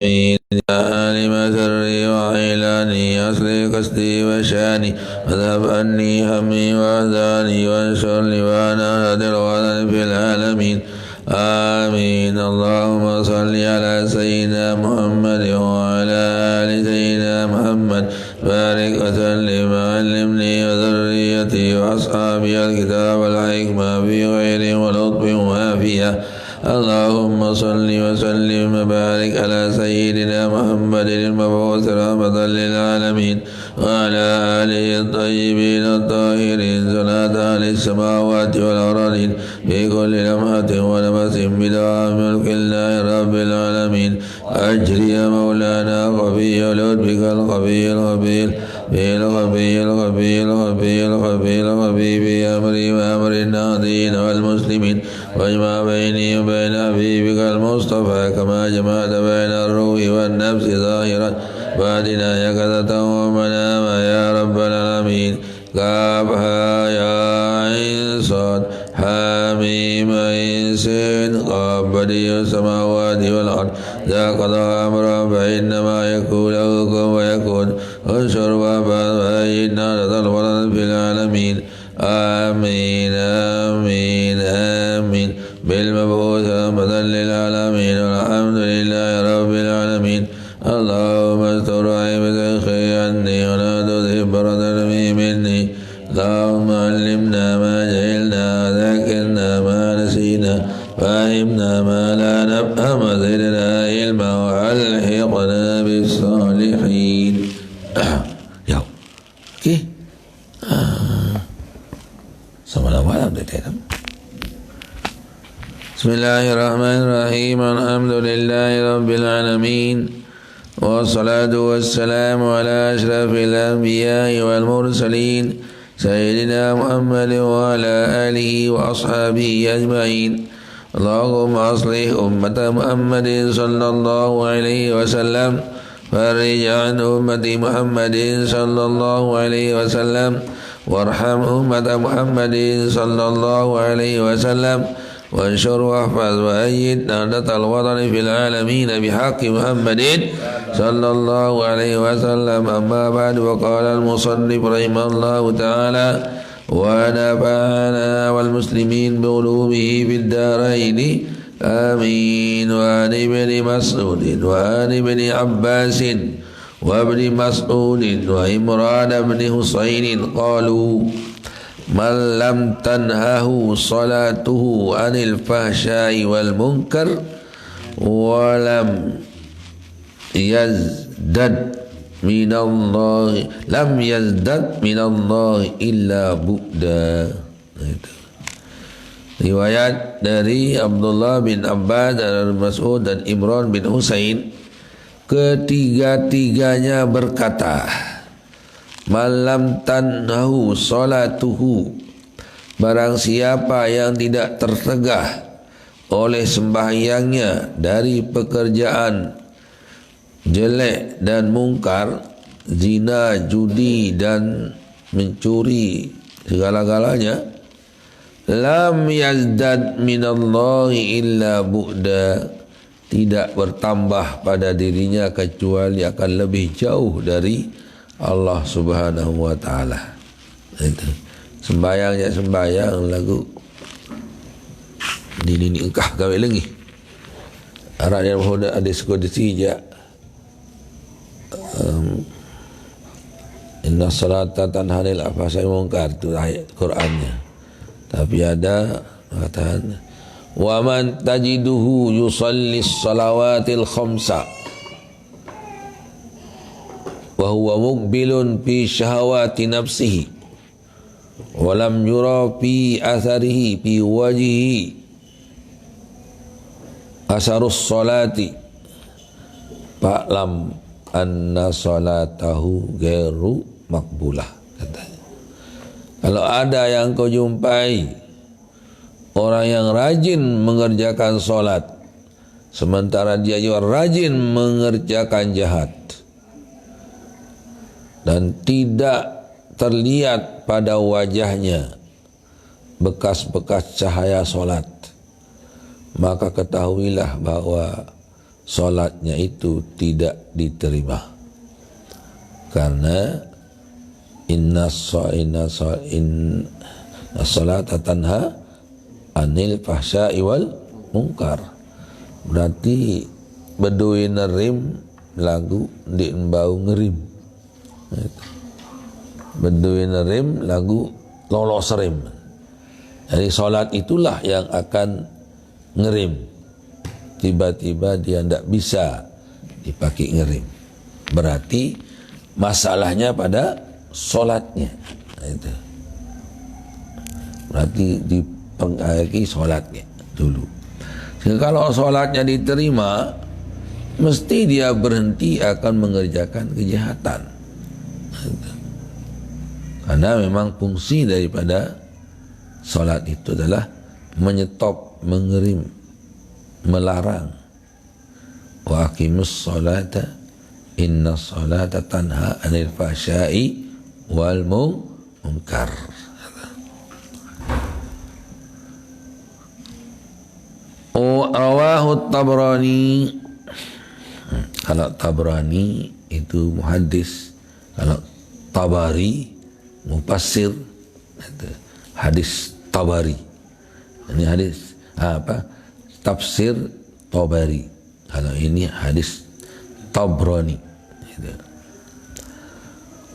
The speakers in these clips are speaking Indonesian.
عالم سري وعيلاني أصلي قصدي وشاني واذهب عني همي وأحزاني وانشر لي وأنا نادر وأنا في العالمين آمين. اللهم صل على سيدنا محمد وعلى آل سيدنا محمد بارك وسلم وعلمني وذريتي وأصحابي الكتاب والحكمة في غير ولطف وعافية. اللهم صل وسلم وبارك على سيدنا محمد المبعوث رحمة للعالمين وعلى آله الطيبين الطاهرين صلاة للسماوات والأرضين في كل لمحة ونفس بدوام ملك الله رب العالمين. أجري يا مولانا خفي لطفك الخفي الخفي في الخفي الخفي الخفي الخفي الخفي في أمري وأمر الناظرين والمسلمين واجمع بيني وبين حبيبك المصطفى كما جمعت بين الروح والنفس ظاهرا باطنا يقظة ومناما يا رب العالمين. كافها يا عين صاد حميم عين سين قاف بديع السماوات والأرض ذا قضى أمرا فإنما يكون له كن ويكون انشر وابعث وأيدنا لتلفظ في العالمين. آمين آمين آمين بالمبعوث رحمة للعالمين والحمد لله رب العالمين. اللهم استر عيب أخي عني ولا تذهب برد مني. اللهم علمنا ما جهلنا وذكرنا ما نسينا فهمنا ما لا نفهم زدنا علما وألحقنا بالصالحين. Ya, oke. Sama-sama Bismillahirrahmanirrahim. Alhamdulillahi Rabbil Alamin. Wassalatu wassalamu ala ashrafil anbiya'i wal mursalin Sayyidina Muhammad wa ala alihi wa ashabihi ajma'in. Allahumma aslih ummata Muhammadin sallallahu alaihi wasallam farij an ummati Muhammadin sallallahu alaihi wasallam warham ummata Muhammadin sallallahu alaihi wasallam وانشر واحفظ وأيد نهضة الوطن في العالمين بحق محمد صلى الله عليه وسلم. أما بعد وقال المصنف رحمه الله تعالى ونفعنا والمسلمين بعلومه في الدارين آمين. وعن ابن مسعود وعن ابن عباس وابن مسعود وعمران بن حسين قالوا من لم تنهه صلاته عن الفحشاء والمنكر ولم يزدد من الله لم يزدد من الله إلا bu'da. Riwayat dari Abdullah bin Abbas dan Mas'ud dan Imran bin Husain, ketiga-tiganya berkata, malam tanhahu salatuhu, barang siapa yang tidak tertegah oleh sembahyangnya dari pekerjaan jelek dan mungkar, zina, judi dan mencuri segala-galanya, lam yazdad minallahi illa bu'da, tidak bertambah pada dirinya kecuali akan lebih jauh dari Allah subhanahu wa ta'ala. Itu sembayangnya sembayang lagu ini engkah gawe lengi arah yang hoda ada sekodisi ja inna salata tanhanil afasai mungkar, itu ayat Qur'annya. Tapi ada katakan wa man tajiduhu yusalli salawatil khamsa wa huwa muqbilun fi syahawati nafsihi wa lam yura fi atharihi fi wajhihi asarus salati fa'lam anna salatahu ghairu maqbulah. Katanya, kalau ada yang kau jumpai orang yang rajin mengerjakan solat sementara dia juga rajin mengerjakan jahat dan tidak terlihat pada wajahnya bekas-bekas cahaya solat, maka ketahuilah bahwa solatnya itu tidak diterima, karena inna salata tanha anil fahsya'i wal munkar. Berarti beduin nerim lagu di bau ngerim, beduin nerim lagu lolos rim. Jadi solat itulah yang akan ngerim. Tiba-tiba dia tidak bisa dipakai ngerim, berarti masalahnya pada solatnya. Itu berarti diperbaiki solatnya dulu. Sehingga kalau solatnya diterima, mesti dia berhenti akan mengerjakan kejahatan. Itu. Karena memang fungsi daripada solat itu adalah menyetop, mengerim, melarang. Wa aqimus salata inna salata tanha anil fahsya'i wal munkar. Rawahu Tabrani. Kalau Tabrani itu muhaddis, kalau Tabari mufassir. Hadis Tabari, ini hadis tafsir Tabari. Kalau ini hadis Tabrani.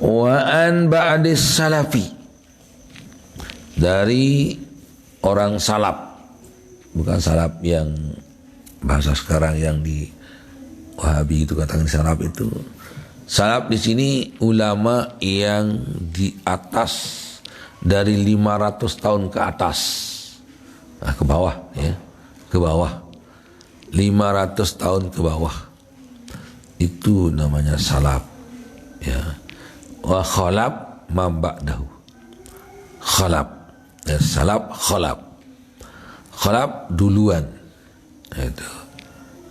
Wa an ba'dis salafi, dari orang salaf, bukan salaf yang bahasa sekarang yang di Wahabi itu katakan salaf itu. Salaf di sini ulama yang di atas dari 500 tahun ke atas, ke bawah ya, ke bawah 500 tahun ke bawah, itu namanya salaf ya. Wa khalaf man ba'dahu, khalaf ya, salaf khalaf duluan itu.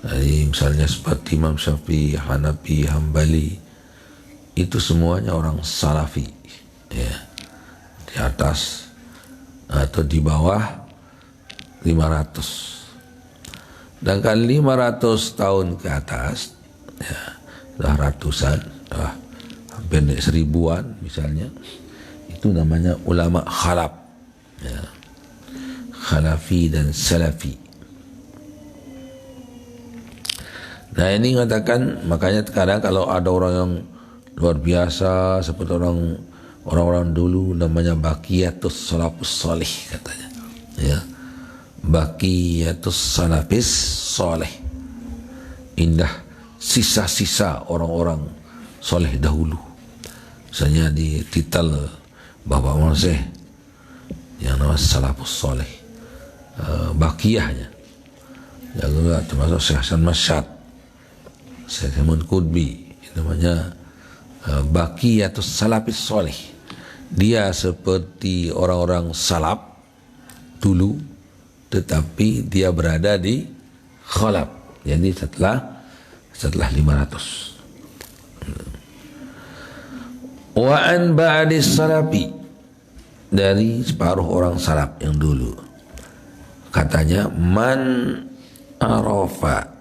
Jadi misalnya seperti Imam Syafi'i, Hanafi, Hambali, itu semuanya orang salafi ya, di atas atau di bawah 500. Sedangkan 500 tahun ke atas ya, dah ratusan, hampir 1000-an misalnya, itu namanya ulama khalaf ya, khalafi dan salafi. Nah ini mengatakan, makanya kadang kalau ada orang yang luar biasa seperti orang-orang dulu, namanya baqiyatus salafus salih katanya ya, baqiyatus salafis salih, indah sisa-sisa orang-orang soleh dahulu. Misalnya di titel Bapak Monseh yang namanya salafus salih, baqiyahnya ya, termasuk Syekh Hasan Masyad, Syekh Hamid Qutbi, namanya baqiyatus salafis salih. Dia seperti orang-orang salaf dulu, tetapi dia berada di khalaf, jadi setelah 500. Wa an ba'dis salafi, dari separuh orang salaf yang dulu, katanya man arafa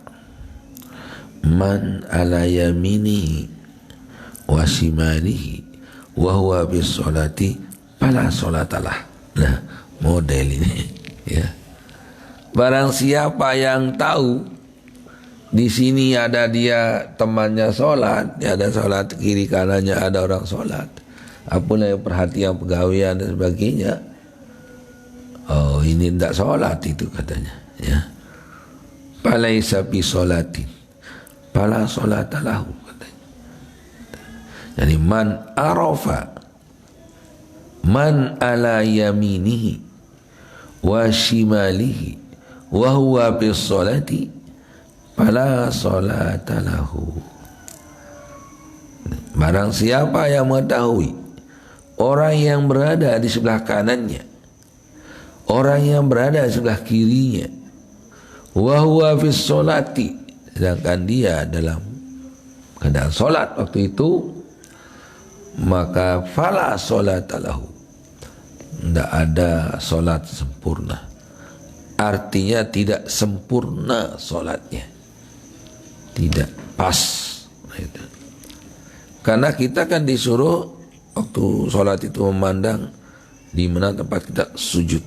man ala yaminihi wa shimalihi wa huwa bis salati fala salatalah. Nah, model ini ya. Barang siapa yang tahu di sini ada dia temannya sholat, ya ada sholat, kiri kanannya ada orang sholat, apalah yang perhatian pegawaian dan sebagainya, oh ini tidak sholat itu katanya ya. Falaisa bi sholatin fala sholatalahu katanya. Jadi man arafa man ala yaminihi wa shimalihi wa huwa bis sholati fala sholatalahu. Barang siapa yang mengetahui orang yang berada di sebelah kanannya, orang yang berada di sebelah kirinya, wa huwa bis sholati, sedangkan dia dalam keadaan solat waktu itu, maka fala sholatalahu, tidak ada solat sempurna. Artinya tidak sempurna solatnya. tidak pas. Itu. Karena kita kan disuruh waktu sholat itu memandang di mana tempat kita sujud.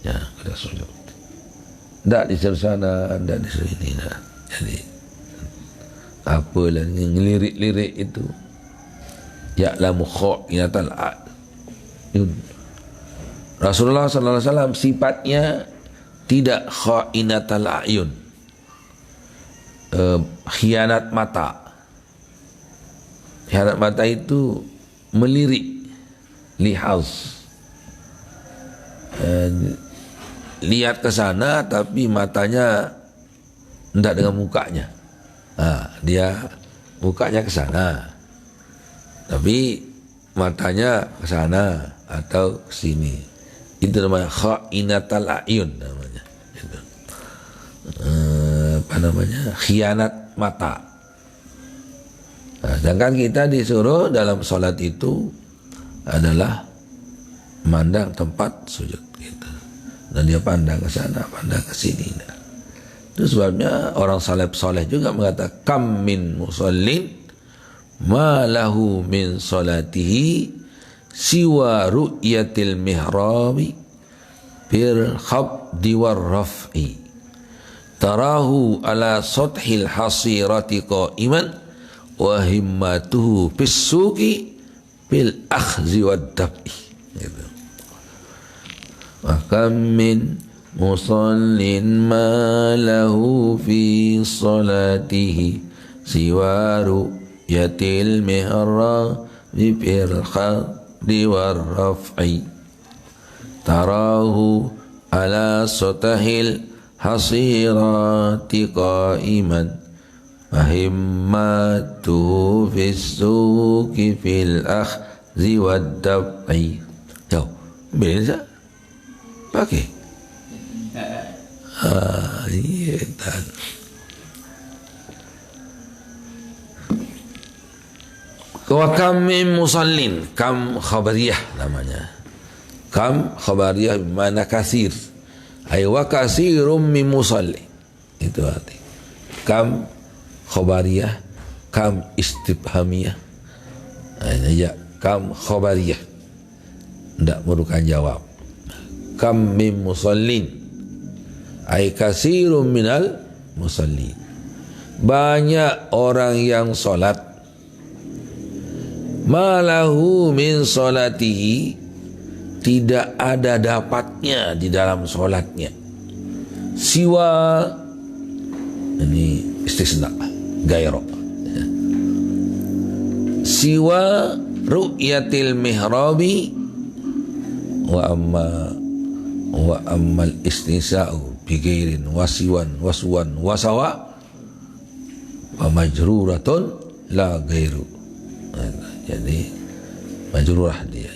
Ya, kita sujud. Tidak di sana, tidak di sini. Nah. Jadi apalah ngelirik-lirik itu. Ya'lamu kha'inatal a'yun. Rasulullah sallallahu alaihi wasallam sifatnya tidak kha'inatal a'yun. Khianat mata. Khianat mata itu melirik, lihaz. Lihat ke sana tapi matanya tidak dengan mukanya. Dia mukanya ke sana tapi matanya ke sana atau ke sini. Itu namanya kha'inatal a'yun namanya. Itu. Khianat mata. Sedangkan kita disuruh dalam sholat itu adalah memandang tempat sujud kita. Dan dia pandang ke sana, pandang ke sini. Itu sebabnya orang salaf soleh juga mengatakan kam min musallin ma lahu min salatihi siwa ru'yatil mihrabi bil khabdi war raf'i tarahu ala sathil hasirati qa'iman wa himmatuhu bis suqi bil akhzi wad dab'i. Gitu. Wa kam min musallin ma lahu fi salatihi siwa ru'yatil mihrabi bil khabdi war raf'i tarahu ala satahil hasirati qa'iman wa himmatuhu fis suqi fil akhzi wad dab'i. Yo, bisa pakai. Iya kan. Wa kam min musallin, kam khabariyah namanya. Kam khabariyah bermakna kasir. Ay wa kasirum min musalli. Itu arti. Kam khabariyah, kam istifhamiyah. Ya, kam khabariyah. Tidak merupakan jawab. Kam min musallin. Ay kasirum minal musallin. Banyak orang yang solat. Malahu min solatihi, tidak ada dapatnya di dalam solatnya. Siwa, ini istisna, gairo. Siwa ru'yatil mihrabi wa ammal istisa'u bigairin wasiwan waswan wasawa wa majruratun la gairu. Jadi majrurah dia.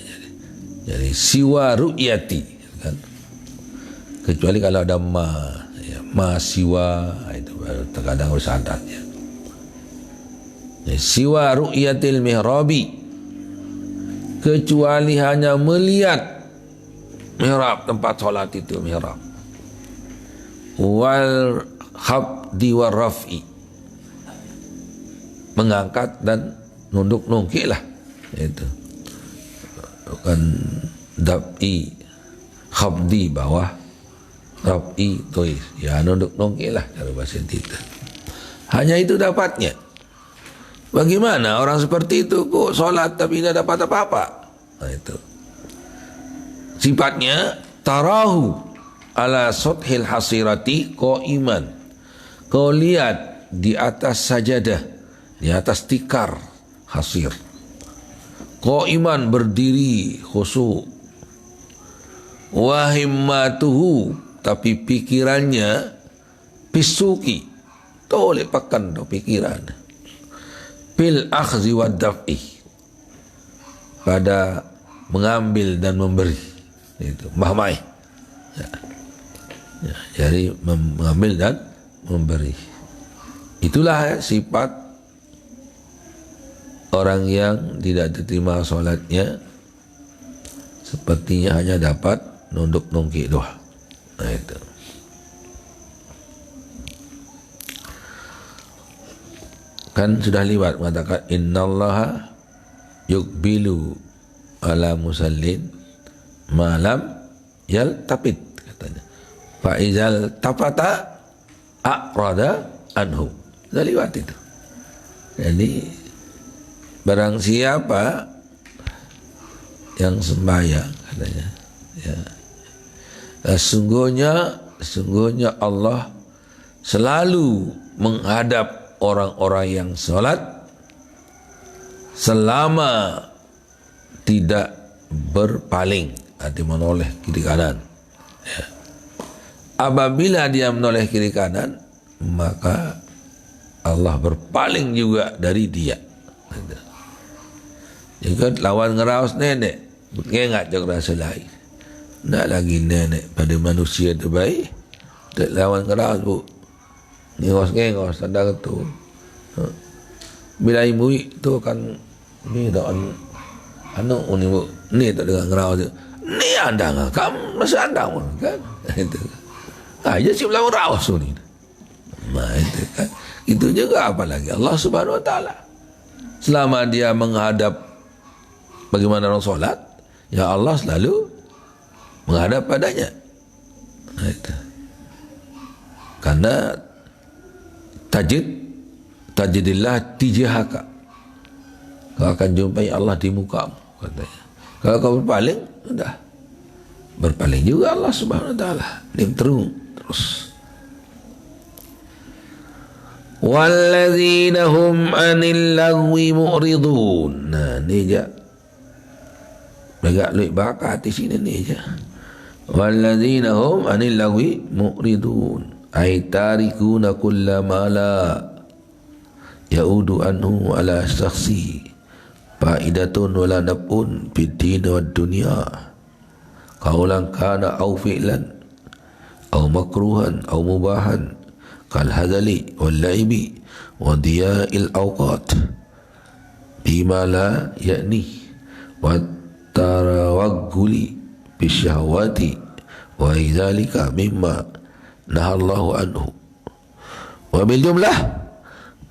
Jadi siwa ru'yati kan. Kecuali kalau ada ma siwa itu baru terkadang harus adat ya. Jadi, siwa ru'yatil mihrabi, kecuali hanya melihat mihrab, tempat salat itu mihrab. Wal khabdi war raf'i, mengangkat dan nunduk nungkik lah itu. Bukan dab'i, khabdi bawah, raf'i tuis. Ya nunduk nungkik lah kalau bahasa kita. Hanya itu dapatnya. Bagaimana orang seperti itu kok solat tapi tidak dapat apa-apa? Nah, itu. Sifatnya tarahu ala sathil hasirati qa'iman. Kau lihat di atas sajadah, di atas tikar hasir. Qa'iman berdiri khusyuk. Wa himmatuhu, tapi pikirannya pisuki. Toleh pakan do pikiran. Bil akhzi wad daf'i, pada mengambil dan memberi. Itu mahmai. Ya, jadi mengambil dan memberi. Itulah sifat orang yang tidak diterima sholatnya, sepertinya hanya dapat nunduk nungkik doa. Nah itu. kan sudah liwat mengatakan innallaha yuqbilu ala musallin malam yaltafit, katanya fa izal tafata a'rada anhu. Sudah liwat itu. Jadi barang siapa yang sembahyang, katanya ya, sungguhnya Allah selalu menghadap orang-orang yang sholat selama tidak berpaling, arti menoleh kiri kanan ya. Apabila dia menoleh kiri kanan, maka Allah berpaling juga dari dia. Juga lawan ngeraus nenek, ngengak cak rasa lain. Nak lagi nenek pada manusia itu baik, tak lawan ngeraus bu, ngengos tanda tu. Bila ibu itu kan ni tak anu ni bu, ni tak dengan ngeraus tu. Ni andang, kamu masih andang kan? Itu. Aja sih lawan ngeraus tu ni. Nah itu kan. Itu juga apalagi Allah Subhanahu Wa Taala. Selama dia menghadap bagaimana orang solat, ya Allah selalu menghadap padanya. Nah, itu. Karena tajidillah tijahaka, kau akan jumpai Allah di mukamu, katanya. Kalau kau berpaling, sudah berpaling juga Allah Subhanahu Wa Taala. Dia terus. Walladzina hum 'anil lagwi mu'ridun. Nah, ni je. Agak luit bakat di sini ni je. Walladzina hum 'anil lagwi mu'ridun. Ay tarikuna kullama la yaudu anhu ala syakhsi faidatun wala naf'un fid din wad dunya. Qaulan kana au fi'lan au makruhan au mubahan kal hadali wal laibi wa diya'il awqat bima la ya'ni wa tarawagguli bisyahwati wa idzalika mimma nahallahu anhu. Wa bil jumlah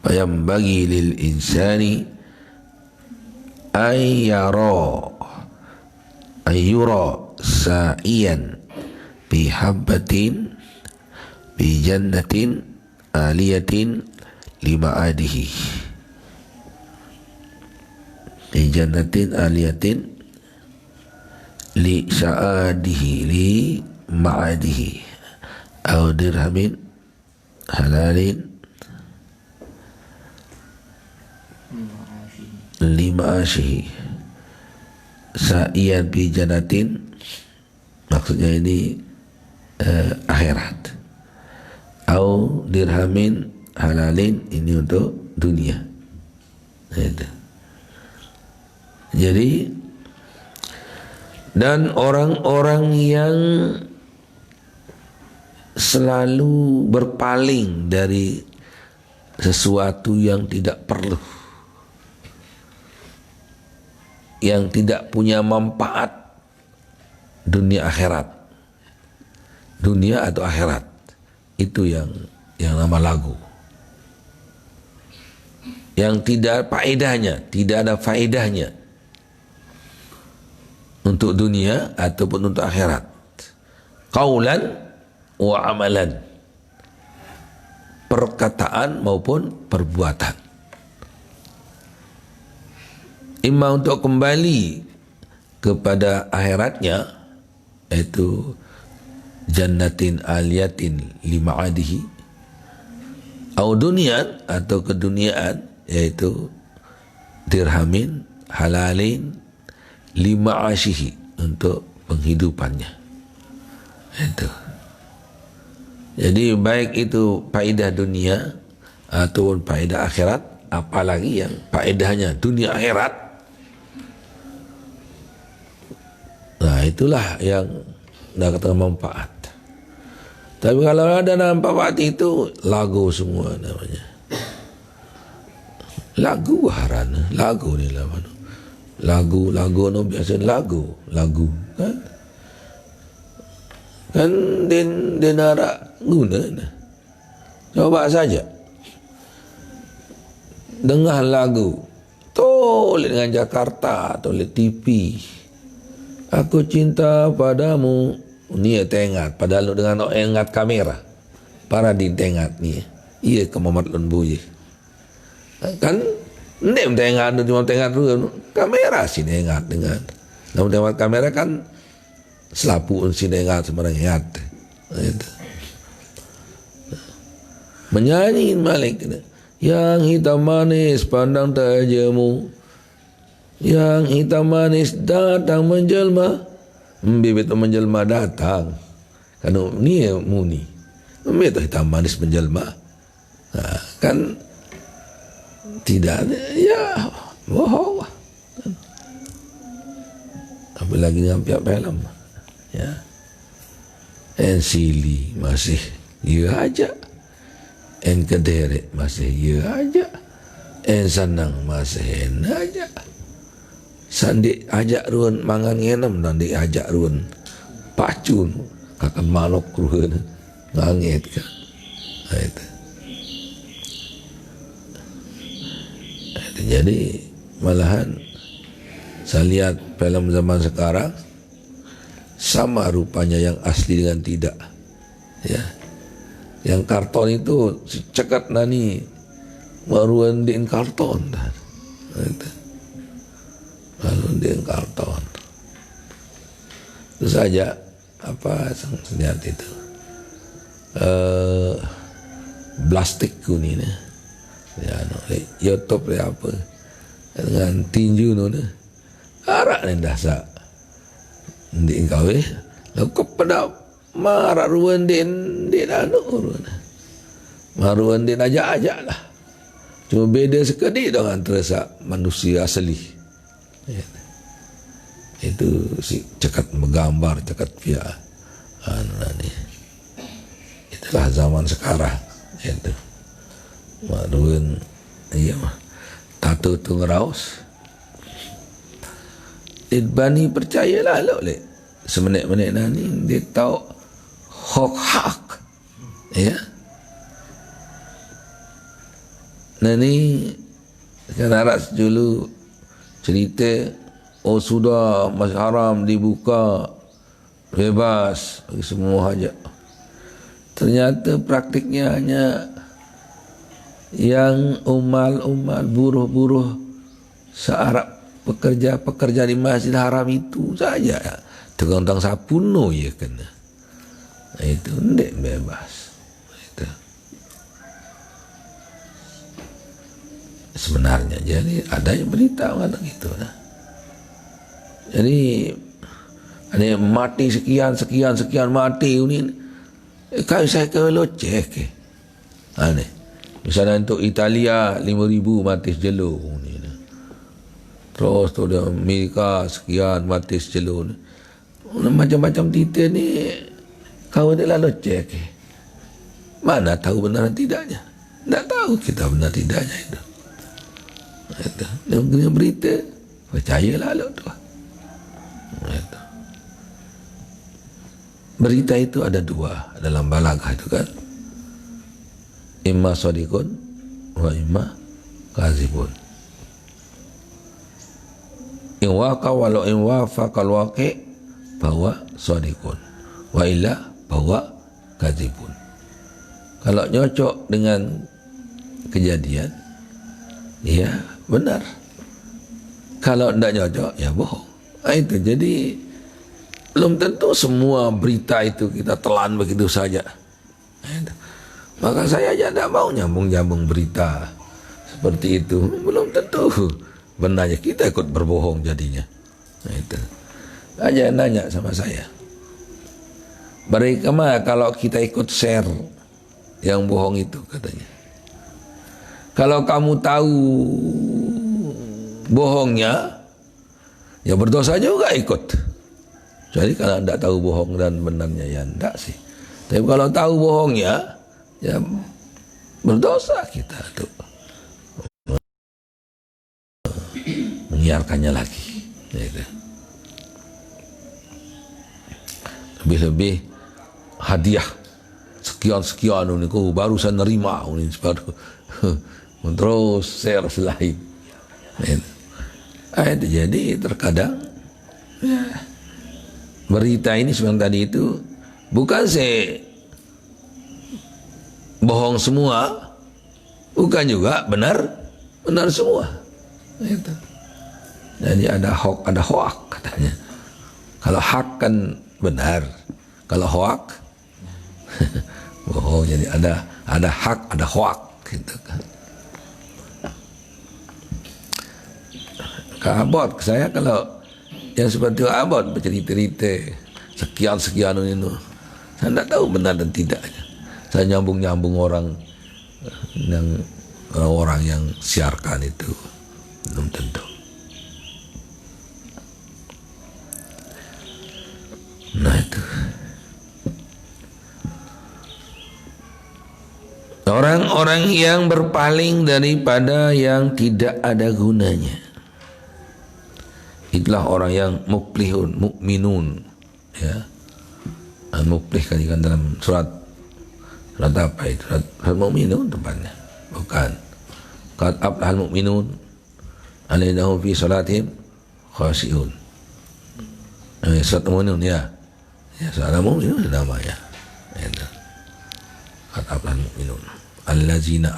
fayambagi lil insani ayyura sa'iyan bi habbatin bi jannatin aliyatin lima'adihi, bi jannatin aliyatin li sa'adihi li ma'adihi au dirhamin halalin lima asyihi. Sa'iyan bi jannatin maksudnya ini akhirat, au dirhamin halalin ini untuk dunia. Itu. Jadi dan orang-orang yang selalu berpaling dari sesuatu yang tidak perlu, yang tidak punya manfaat dunia akhirat, dunia atau akhirat, itu yang nama lagu, yang tidak faedahnya, tidak ada faedahnya untuk dunia ataupun untuk akhirat. Qaulan wa amalan, perkataan maupun perbuatan, imma untuk kembali kepada akhiratnya, yaitu jannatin aliyatin lima'adihi, au dunian atau keduniaan, yaitu dirhamin halalin lima'asyihi, untuk penghidupannya. Itu. Jadi baik itu faedah dunia ataupun faedah akhirat, apalagi yang faedahnya dunia akhirat, nah itulah yang dah kata manfaat. Tapi kalau ada manfaat itu lagu semua namanya. Lagu harana, lagu ni lah mana. Lagu no biasa lagu kan den nara guna. Coba saja dengar lagu, tolak dengan Jakarta, tolak TV. Aku cinta padamu. Ni tengah padahal dengan ingat kamera. Para di tengah ni. Ia ke Muhammad Lembu je. Kan ndem tengah cuma tengah tu kamera sih tengah dengan. Namun tengah kamera kan selapu si tengah sembarang ingat. Menyanyi Malik yang hitam manis pandang tajamu, yang hitam manis datang menjelma, bibit menjelma datang kan ni muni bibit hitam manis menjelma, kan tidak ada, ya bohong. Apalagi dengan pihak film ya, Ensili masih ya aja, En kederek masih ya aja, En sanang masih en aja. Sandi ajak ruan mangan ngenem dan di ajak ruan pacun kakan malok ruan ngangit kan. Itu. Jadi malahan saya lihat film zaman sekarang sama rupanya yang asli dengan tidak. Ya. Yang karton itu cekat nani maruan din karton dan. Itu. Lalu din karton. Itu saja apa lihat itu. Plastik kuning ni. Ya, YouTube le apa dengan tinju tu arak ni dasar di kawe lalu kepada marah ruan din anu maruan din ajak lah, cuma beda sekali dengan terasa manusia asli ya. Itu si cekat menggambar cekat pia ni itulah zaman sekarang itu. Maruan iya mah tato tu ngeraus Bani percayalah lo le semenit-menit ni dia tahu hak ya nani kan aras dulu cerita sudah masjid haram dibuka bebas bagi semua hajat, ternyata praktiknya hanya yang umal buruh searab pekerja di Masjid Haram itu saja tukang sapuno ya kena itu ndek bebas itu sebenarnya. Jadi ada yang berita kata gitu nah. Jadi ada mati sekian mati ini kan saya ke locek aneh. Misalnya untuk Italia 5,000 mati sejelur ni. Terus tu ada Amerika sekian mati sejelur. Macam-macam titik ni kau dia lalu cek. Mana tahu benar tidaknya? Tak tahu kita benar tidaknya itu. Itu. Dia berita percayalah lo tu. Itu. Berita itu ada dua dalam balaghah itu kan. Imma sadiqun wa imma kazibun. In waqa walau in wafaqal waqi bahwa sadiqun wa illa bahwa kazibun. Kalau nyocok dengan kejadian ya benar. Kalau tidak nyocok ya bohong. Itu jadi belum tentu semua berita itu kita telan begitu saja. Itu. Maka saya aja tidak mau nyambung berita seperti itu. Belum tentu benarnya kita ikut berbohong jadinya. Itu. Aja nanya sama saya. Bagaimana kalau kita ikut share yang bohong itu katanya. Kalau kamu tahu bohongnya, ya berdosa juga ikut. Jadi kalau tidak tahu bohong dan benarnya ya tidak sih. Tapi kalau tahu bohongnya, ya berdosa kita tuh menyiarkannya lagi. Lebih-lebih hadiah sekian ini baru saya nerima ini baru terus share lain. Itu jadi terkadang ya, berita ini seperti tadi itu bukan saya bohong semua, bukan juga benar semua. Itu. Jadi ada hoak katanya. Kalau hak kan benar, kalau hoak bohong. Jadi ada hak, ada hoak gitu kan. Ke Abot, saya kalau yang seperti Abot bercerita-cerita sekian itu, saya tidak tahu benar dan tidaknya. Saya nyambung orang yang siarkan itu belum tentu. Nah itu orang-orang yang berpaling daripada yang tidak ada gunanya. Itulah orang yang muflihun, mukminun, ya. Muflih kan dalam surat apa itu? Surat Mukminun tempatnya. Bukan. Qad aflahal mu'minun alladzina hum fi salatihim khashi'un. Surat Mukminun ya. Ya, surat Mukminun namanya. Ya. Qad aflahal mu'minun alladzina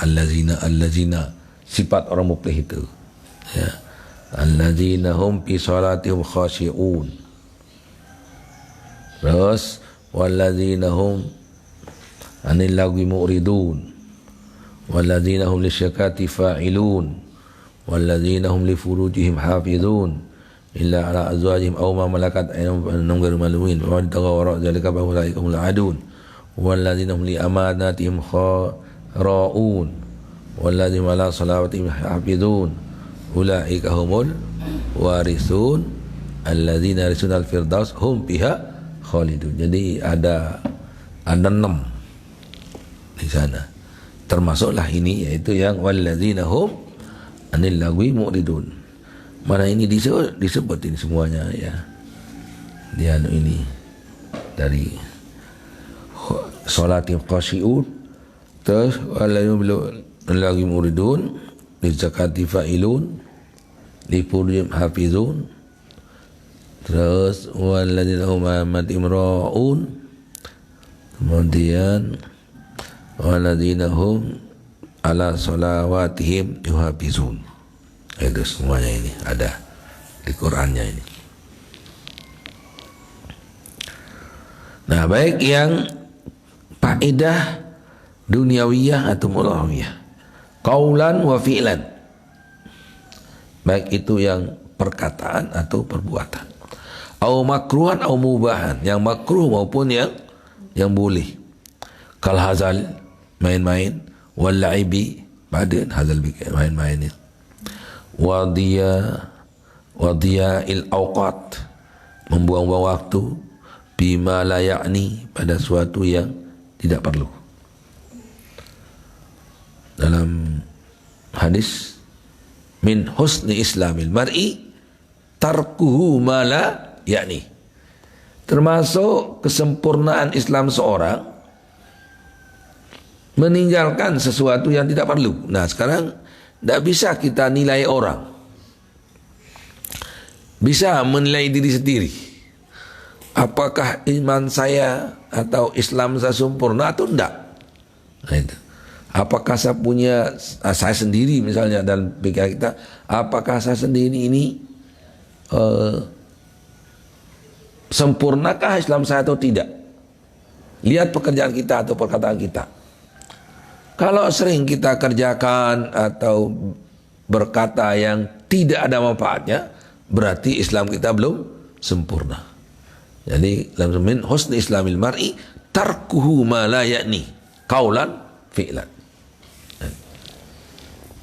sifat orang muflih itu. Ya. Alladzina hum fi salatihim khashi'un. Terus walladzina hum anil lagwi mu'ridun walladzina hum lisyakati fa'ilun walladzina hum li furujihim hafizun illa ala azwajihim aw ma malakat aymanuhum ghairu malumin wa man taghawwara dzalika fa ulaika humul adun walladzina hum li amanatihim khara'un walladzina ala salawatihim hafizun ulaika humul warithun alladzina yarisuna al-firdaus hum fiha khalidun. Jadi ada 6 di sana. Termasuklah ini, yaitu yang walladzina hum anil lagwi mu'ridun. Mana ini disebut ini semuanya ya. Dia ini dari salatim khashi'un, terus walladzina lagwi mu'ridun, li zakati fa'ilun, li furujihim hafizun, terus walladzina hum amanatihim ra'un, kemudian walladzina hum ala sholawatihim yuhafizun. Itu semuanya ini ada di Qur'annya ini. Nah, baik yang faedah duniawiyah atau ukhrawiyah, qaulan wa fi'lan, baik itu yang perkataan atau perbuatan, au makruhan au mubahan, yang makruh maupun yang boleh. Kal hazal, main-main, wal la'ibi, badan hazal main-main itu, il awqat, membuang-buang waktu, bima la ya'ni, pada suatu yang tidak perlu. Dalam hadis, min husni islamil mar'i tarkuhu ma la ya'ni, termasuk kesempurnaan Islam seorang meninggalkan sesuatu yang tidak perlu. Nah, sekarang tidak bisa kita nilai orang, bisa menilai diri sendiri. Apakah iman saya atau Islam saya sempurna atau tidak? Nah, itu. Apakah saya sendiri misalnya dalam pikiran kita, apakah saya sendiri ini sempurnakah Islam saya atau tidak? Lihat pekerjaan kita atau perkataan kita. Kalau sering kita kerjakan atau berkata yang tidak ada manfaatnya, berarti Islam kita belum sempurna. Jadi dalam min husni islamil mar'i tarkuhu ma la ya'ni qaulan fi'lan.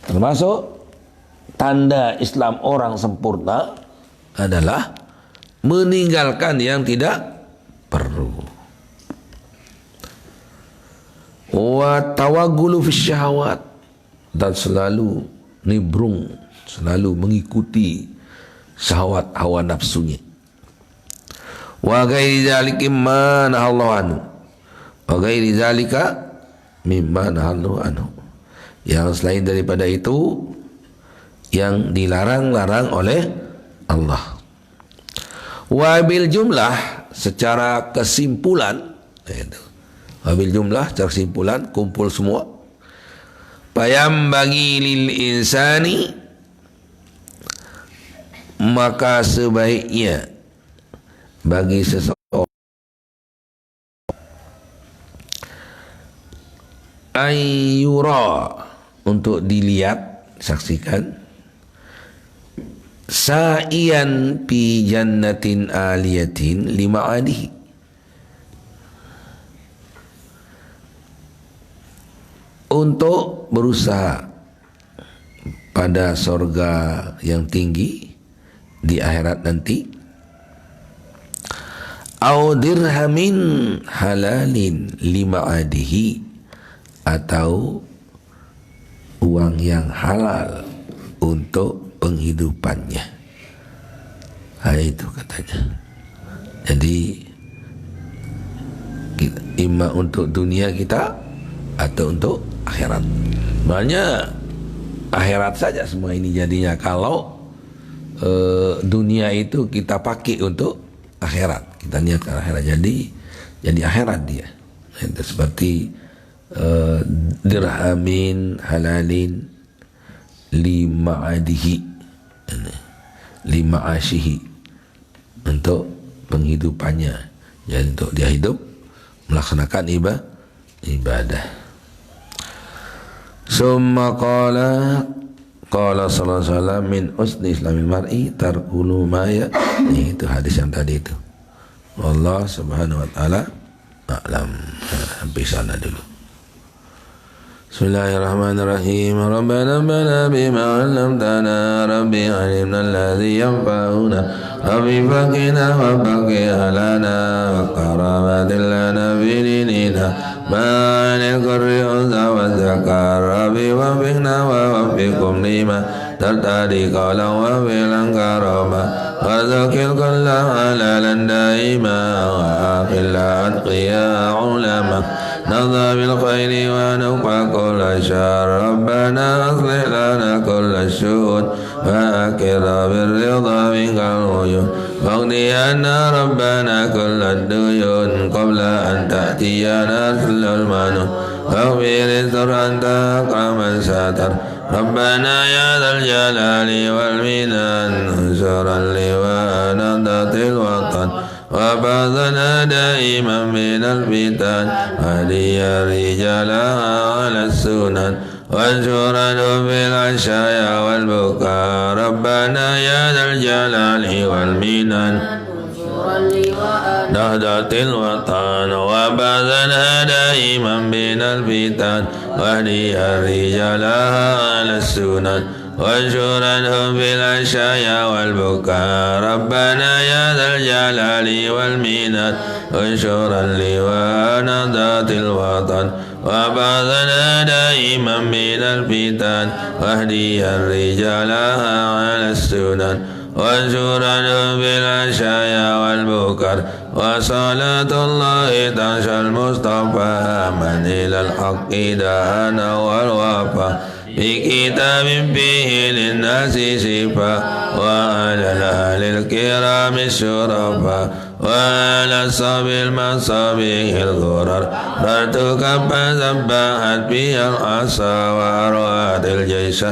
Termasuk tanda Islam orang sempurna adalah meninggalkan yang tidak perlu. Wa tawaggulu fi syahawat, dan selalu nimbrung, selalu mengikuti syahwat hawa nafsunya. Wa ghairi dzalika mimma nahallahu anhu, wa ghairi dzalika mimma nahallahu anhu, Yang selain daripada itu yang dilarang-larang oleh Allah. Wabil jumlah secara kesimpulan, wabil jumlah secara kesimpulan, kumpul semua. Payam bagi lil insani, maka sebaiknya bagi seseorang ayyura, untuk dilihat, saksikan, sa'iyan fi jannatin aliyatin lima adihi, untuk berusaha pada sorga yang tinggi di akhirat nanti, au dirhamin halalin lima adihi, atau uang yang halal untuk penghidupannya. Nah, itu katanya. Jadi imma untuk dunia kita atau untuk akhirat. Makanya akhirat saja semua ini jadinya kalau dunia itu kita pakai untuk akhirat, kita niatkan akhirat, jadi akhirat dia. Itu seperti dirhamin halalin lima adihi, lima ashihi, untuk penghidupannya, jadi untuk dia hidup melaksanakan ibadah. Summa qala sallallahu alaihi wasallam min usni islamil mar'i tarkulu ma ya. Itu hadis yang tadi itu. Allah subhanahu wa ta'ala a'lam. Sampai sana dulu. Bismillahirrahmanirrahim. Rabbana bana bima 'allamtana, rabbi 'allimna alladhi yanfa'una, rabbi faqina wa faqih lana wa karamatin lana fi dinina ma'anil qurri unza wa zakar, rabbi wafiqna wa wafiqum lima tartadi qala wa filan karama wa zakil kulla halalan daima wa akhilla atqiya ulama نظى بالخير ونقع كل شر، ربنا أصلح لنا كل الشؤون وأكرنا بالرضا منك العيون، واغني عنا ربنا كل الديون قبل أن تأتينا كل المنون، واغفر الستر أنت أكرم من ستر، ربنا يا ذا الجلال والمنان انصر اللواء نهضة الوطن وبعثنا دائما من الفتن، هدي الرجال على السنن وانشرا في العشايا والبكاء، ربنا يا ذا الجلال والمنن نهضة الوطن وبعثنا دائما من الفتن، وهدي الرجال على السنن وانشرنهم في العشايا والبكاء، ربنا يا ذا الجلال والمنن انشر اللواء نهضة الوطن وبعثنا دائما من الفتن، واهدي الرجال على السنن وانشرنهم في العشايا والبكر، وصلاة الله تنشى المصطفى من إلى الحق دانا والوفا بكتاب فيه للناس شفاء، وعلى الأهل الكرام الشرفاء وعلى الصحب المصابيح الغرر، رتك فسبحت بها العصا وأروات الجيش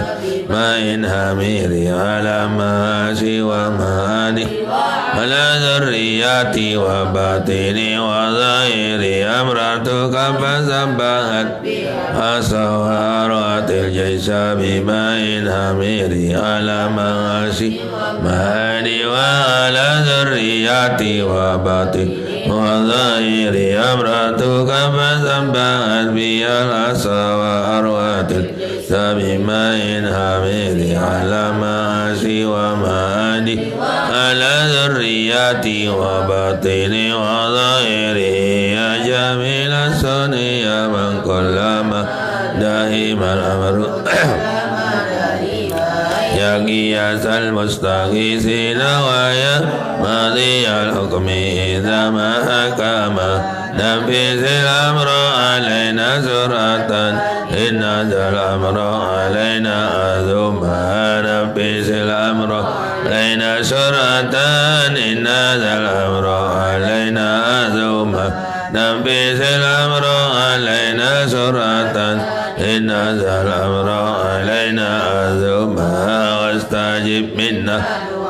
ما إن هميري على ماشي وماني على ذرياتي وباطني وظاهري، أمرتك فسبحت عصا وأروات الجيش بما إن هميري على ماشي ماني وعلى ذرياتي وباطن وظاهر، أمرتك فسبحت بي العصا وأروات بما إن هميري على معاشي ومعادي على ذرياتي وباطني وظاهري، يا جميل الصنع يا من كلما دائما أمر يا قياس المستغيثين ويا ماضي الحكم إذا ما حكم، نفذ الأمر علينا سرعة إن ذا الأمر علينا أذوما نفس الأمر علينا سرة إن ذا الأمر علينا أذوما نفس الأمر علينا سرة إن ذا الأمر علينا أذوما واستجب منا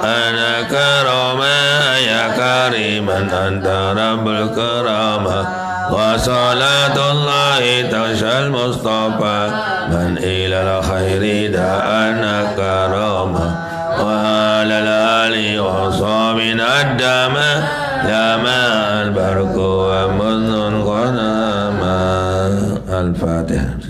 أنا كرما يا كريما أنت رب الكرامة وصلاة الله تغشى المصطفى من إلى الخير دعانا كرامة وعلى الآل وصحبه الدم لما البرق ومنذ الغنم. الفاتحة.